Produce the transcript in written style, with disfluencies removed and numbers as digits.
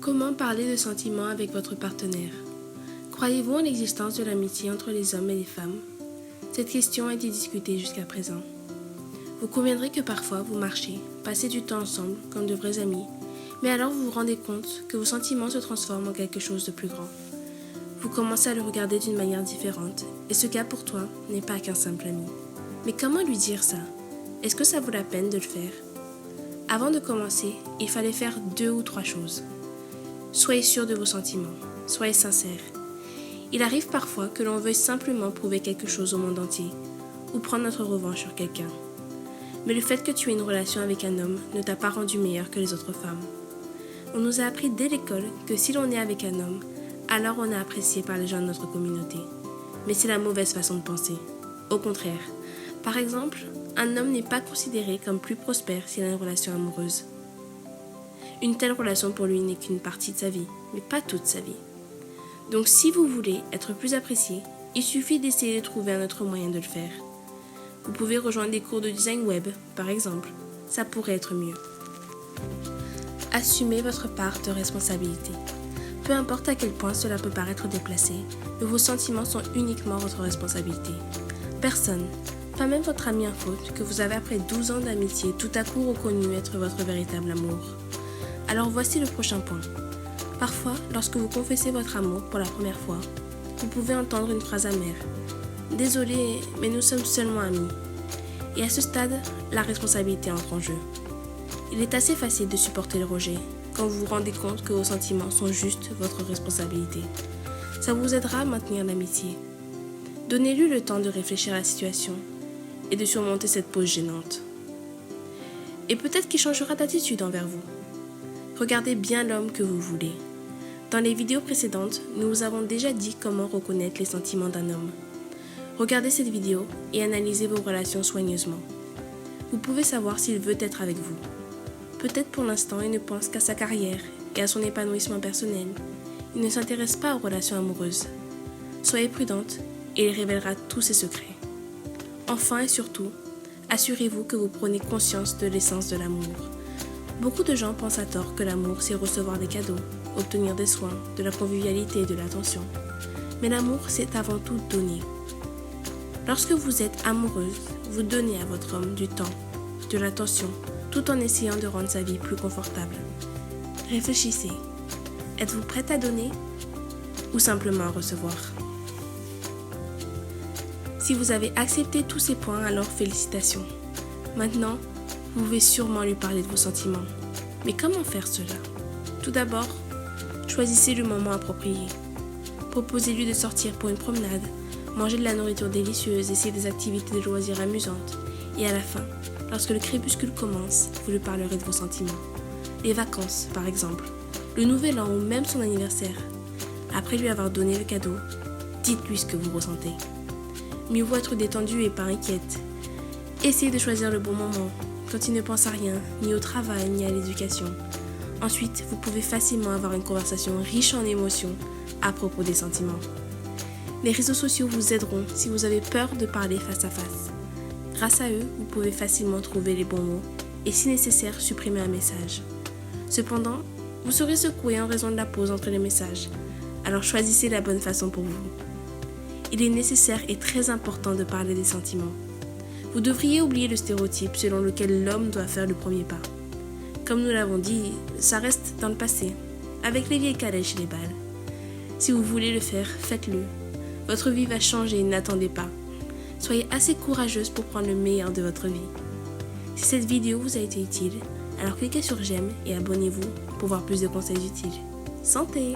Comment parler de sentiments avec votre partenaire? Croyez-vous en l'existence de l'amitié entre les hommes et les femmes? Cette question a été discutée jusqu'à présent. Vous conviendrez que parfois vous marchez, passez du temps ensemble comme de vrais amis, mais alors vous vous rendez compte que vos sentiments se transforment en quelque chose de plus grand. Vous commencez à le regarder d'une manière différente, et ce gars pour toi n'est pas qu'un simple ami. Mais comment lui dire ça? Est-ce que ça vaut la peine de le faire? Avant de commencer, il fallait faire 2 ou 3 choses. Soyez sûr de vos sentiments, soyez sincère. Il arrive parfois que l'on veuille simplement prouver quelque chose au monde entier, ou prendre notre revanche sur quelqu'un. Mais le fait que tu aies une relation avec un homme ne t'a pas rendu meilleur que les autres femmes. On nous a appris dès l'école que si l'on est avec un homme, alors on est apprécié par les gens de notre communauté. Mais c'est la mauvaise façon de penser. Au contraire, par exemple, un homme n'est pas considéré comme plus prospère s'il a une relation amoureuse. Une telle relation pour lui n'est qu'une partie de sa vie, mais pas toute sa vie. Donc si vous voulez être plus apprécié, il suffit d'essayer de trouver un autre moyen de le faire. Vous pouvez rejoindre des cours de design web, par exemple. Ça pourrait être mieux. Assumez votre part de responsabilité. Peu importe à quel point cela peut paraître déplacé, mais vos sentiments sont uniquement votre responsabilité. Personne, pas même votre ami en faute, que vous avez après 12 ans d'amitié tout à coup reconnu être votre véritable amour. Alors voici le prochain point. Parfois, lorsque vous confessez votre amour pour la première fois, vous pouvez entendre une phrase amère. Désolé, mais nous sommes seulement amis. Et à ce stade, la responsabilité entre en jeu. Il est assez facile de supporter le rejet quand vous vous rendez compte que vos sentiments sont juste votre responsabilité. Ça vous aidera à maintenir l'amitié. Donnez-lui le temps de réfléchir à la situation et de surmonter cette pause gênante. Et peut-être qu'il changera d'attitude envers vous. Regardez bien l'homme que vous voulez. Dans les vidéos précédentes, nous vous avons déjà dit comment reconnaître les sentiments d'un homme. Regardez cette vidéo et analysez vos relations soigneusement. Vous pouvez savoir s'il veut être avec vous. Peut-être pour l'instant, il ne pense qu'à sa carrière et à son épanouissement personnel. Il ne s'intéresse pas aux relations amoureuses. Soyez prudente et il révélera tous ses secrets. Enfin et surtout, assurez-vous que vous prenez conscience de l'essence de l'amour. Beaucoup de gens pensent à tort que l'amour, c'est recevoir des cadeaux, obtenir des soins, de la convivialité et de l'attention. Mais l'amour, c'est avant tout donner. Lorsque vous êtes amoureuse, vous donnez à votre homme du temps, de l'attention, tout en essayant de rendre sa vie plus confortable. Réfléchissez. Êtes-vous prête à donner ou simplement à recevoir? Si vous avez accepté tous ces points, alors félicitations. Maintenant, vous pouvez sûrement lui parler de vos sentiments. Mais comment faire cela? Tout d'abord, choisissez le moment approprié. Proposez-lui de sortir pour une promenade, manger de la nourriture délicieuse, essayer des activités de loisirs amusantes. Et à la fin, lorsque le crépuscule commence, vous lui parlerez de vos sentiments. Les vacances, par exemple, le nouvel an ou même son anniversaire. Après lui avoir donné le cadeau, dites-lui ce que vous ressentez. Mieux vaut être détendu et pas inquiète. Essayez de choisir le bon moment, quand il ne pense à rien, ni au travail, ni à l'éducation. Ensuite, vous pouvez facilement avoir une conversation riche en émotions à propos des sentiments. Les réseaux sociaux vous aideront si vous avez peur de parler face à face. Grâce à eux, vous pouvez facilement trouver les bons mots et si nécessaire, supprimer un message. Cependant, vous serez secoué en raison de la pause entre les messages. Alors choisissez la bonne façon pour vous. Il est nécessaire et très important de parler des sentiments. Vous devriez oublier le stéréotype selon lequel l'homme doit faire le premier pas. Comme nous l'avons dit, ça reste dans le passé, avec les vieilles calèches et les balles. Si vous voulez le faire, faites-le. Votre vie va changer, n'attendez pas. Soyez assez courageuse pour prendre le meilleur de votre vie. Si cette vidéo vous a été utile, alors cliquez sur j'aime et abonnez-vous pour voir plus de conseils utiles. Santé!